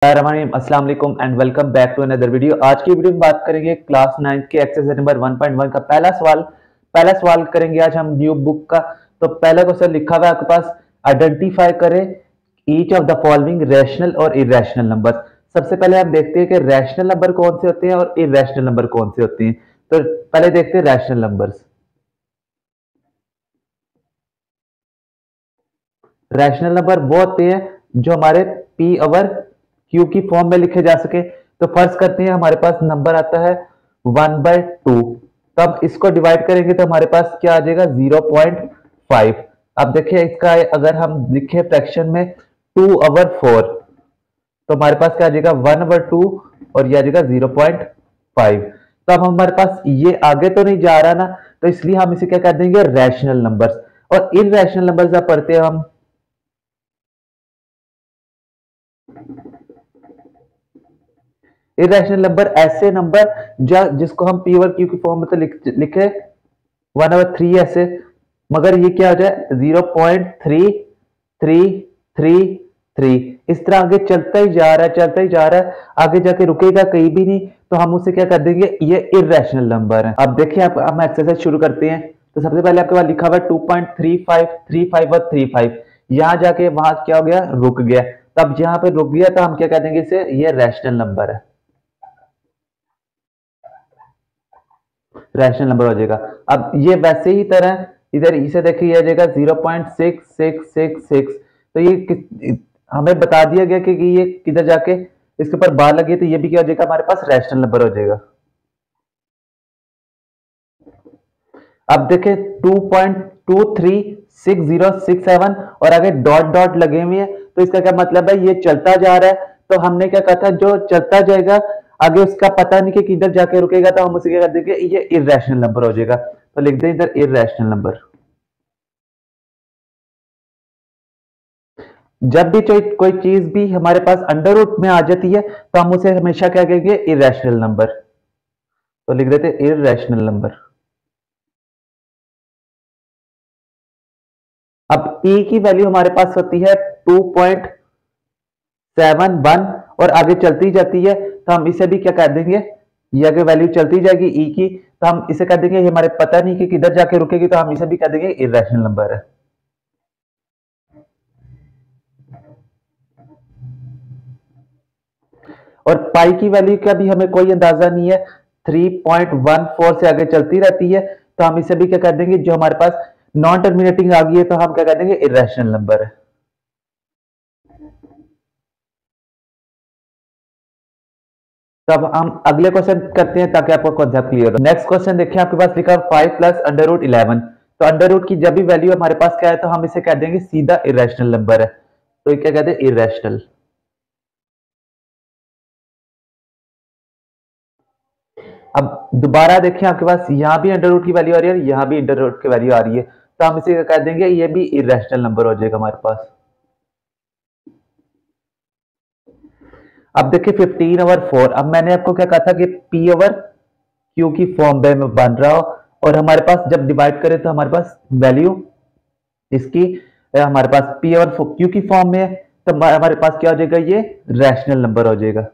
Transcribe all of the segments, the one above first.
अस्सलाम वालेकुम and welcome back to another video. आज की वीडियो में बात करेंगे क्लास 9 के एक्सरसाइज नंबर 1.1 का पहला सवाल करेंगे आज हम न्यू बुक का। तो पहला क्वेश्चन लिखा हुआ है आपके पास, आइडेंटिफाई करें each of the following rational और इरेशनल नंबर। सबसे पहले हम देखते हैं कि रैशनल नंबर कौन से होते हैं और इरेशनल नंबर कौन से होते हैं। तो पहले देखते हैं रैशनल नंबर्स। रैशनल नंबर वो होते हैं जो हमारे पी ओवर क्यू की फॉर्म में लिखे जा सके। तो फर्स्ट करते हैं, हमारे पास नंबर आता है 1/2। तो अब इसको डिवाइड करेंगे तो हमारे पास क्या आ जाएगा 0.5। अब देखिए इसका अगर हम लिखे फ्रैक्शन में 2/4 तो हमारे पास क्या आ जाएगा 1/2 और ये आ जाएगा 0.5। तो अब हमारे पास ये आगे तो नहीं जा रहा ना, तो इसलिए हम इसे क्या कर देंगे रैशनल नंबर्स। और इरैशनल नंबर्स जब पढ़ते हैं हम, इरेशनल नंबर ऐसे नंबर जिसको हम पी ओवर क्यू की फॉर्म में तो लिखे 1/3 ऐसे, मगर ये क्या हो जाए 0.3333। इस तरह आगे चलता ही जा रहा है, आगे जाके रुकेगा कहीं भी नहीं। तो हम उसे क्या कर देंगे, ये इरेशनल नंबर है। अब देखिए हम एक्सरसाइज शुरू करते हैं। तो सबसे पहले आपके पास लिखा हुआ है 2.35 35 और 35। यहां जाके वहां क्या हो गया, रुक गया। तब जहां पे रुक गया तो हम क्या कह देंगे इसे, ये रैशनल नंबर है, रैशनल नंबर हो जाएगा। अब ये वैसे ही तरह इधर इसे देखिए आ जाएगा 0.6666। तो ये हमें बता दिया गया कि ये किधर जाके इसके ऊपर बार लगी, तो ये भी क्या हो जाएगा हमारे पास रैशनल नंबर हो जाएगा। अब देखें 2.236067 और आगे डॉट डॉट लगे हुए हैं, तो इसका क्या मतलब है, ये चलता जा रहा है। तो हमने क्या कहा था, जो चलता जाएगा आगे उसका पता नहीं कि किधर जाके रुकेगा, तो हम उसे क्या कर देंगे, ये इरेशनल नंबर हो जाएगा। तो लिख दें इधर इरेशनल नंबर। जब भी कोई चीज भी हमारे पास अंडर रूट में आ जाती है तो हम उसे हमेशा क्या कहेंगे, इरेशनल नंबर। तो लिख देते इरेशनल नंबर। अब e की वैल्यू हमारे पास होती है 2.71 और आगे चलती जाती है, तो हम इसे भी क्या कर देंगे, ये अगर वैल्यू चलती जाएगी e की, तो हम इसे कर देंगे, ये हमारे पता नहीं कि किधर जाके रुकेगी, तो हम इसे भी कर देंगे इरेशनल नंबर है। और पाई की वैल्यू का भी हमें कोई अंदाजा नहीं है, 3.14 से आगे चलती रहती है, तो हम इसे भी क्या कर देंगे, जो हमारे पास नॉन टर्मिनेटिंग आ गई है तो हम क्या कर देंगे, इरेशनल नंबर है। तब हम अगले क्वेश्चन करते हैं ताकि आपको कॉन्सेप्ट क्लियर हो। नेक्स्ट क्वेश्चन देखिए, आपके पास लिखा 5 प्लस अंडर रूट 11। तो अंडर रूट की जब भी वैल्यू हमारे पास क्या है तो हम इसे कह देंगे सीधा इरेशनल नंबर है। तो ये क्या कहते हैं, इरेशनल। अब दोबारा देखिए आपके पास यहां भी अंडर रूट की वैल्यू आ रही है, यहां भी अंडर रूट की वैल्यू आ रही है, तो हम इसे क्या कह देंगे, ये भी इरेशनल नंबर हो जाएगा हमारे पास। अब देखिए 15/4। अब मैंने आपको क्या कहा था कि पी ओवर क्यू की फॉर्म में बन रहा हो, और हमारे पास जब डिवाइड करें तो हमारे पास वैल्यू इसकी हमारे पास पी ओवर क्यू की फॉर्म में है, तो हमारे पास क्या हो जाएगा, ये रैशनल नंबर हो जाएगा।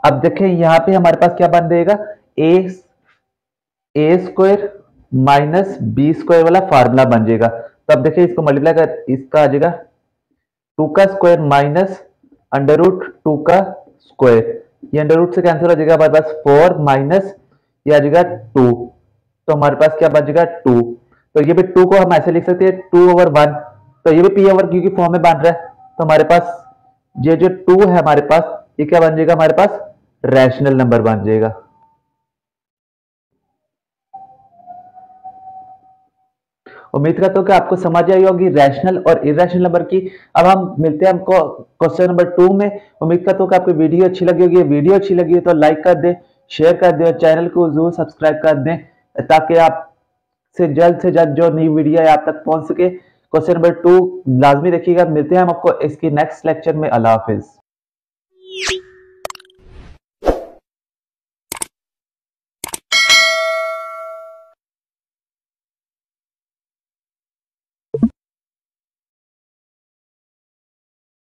अब देखें यहां पे हमारे पास क्या बन जाएगा, ए स्क्वायर माइनस बी स्क्वायर वाला फार्मूला बन जाएगा। तो अब देखिए इसको मल्टीप्लाई कर, इसका आ जाएगा 2 का स्क्वायर माइनस अंडर रूट 2 का स्क्वायर। ये अंडर रूट से कैंसिल हो जाएगा, हमारे पास 4 माइनस ये आ जाएगा 2। तो हमारे पास क्या बन जाएगा 2। तो ये भी 2 को हम ऐसे लिख सकते हैं 2/1। तो ये भी पी ओवर क्यू की फॉर्म में बन रहा है, तो हमारे पास ये जो 2 है हमारे पास, ये क्या बन जाएगा, हमारे पास रैशनल नंबर बन जाएगा। उम्मीद करता हूं कि आपको समझ आई होगी रैशनल और इरेशनल नंबर की। अब हम मिलते हैं हमको क्वेश्चन नंबर 2 में। उम्मीद करता हूं कि आपको वीडियो अच्छी लगी होगी। वीडियो अच्छी लगी है तो लाइक कर दें, शेयर कर दें और चैनल को जरूर सब्सक्राइब कर दें, ताकि आप से जल्द जो नई वीडियो है आप तक पहुंच सके। क्वेश्चन नंबर 2 लाजमी देखिएगा। मिलते हैं हम आपको इसकी नेक्स्ट लेक्चर में। अल्लाह हाफिज।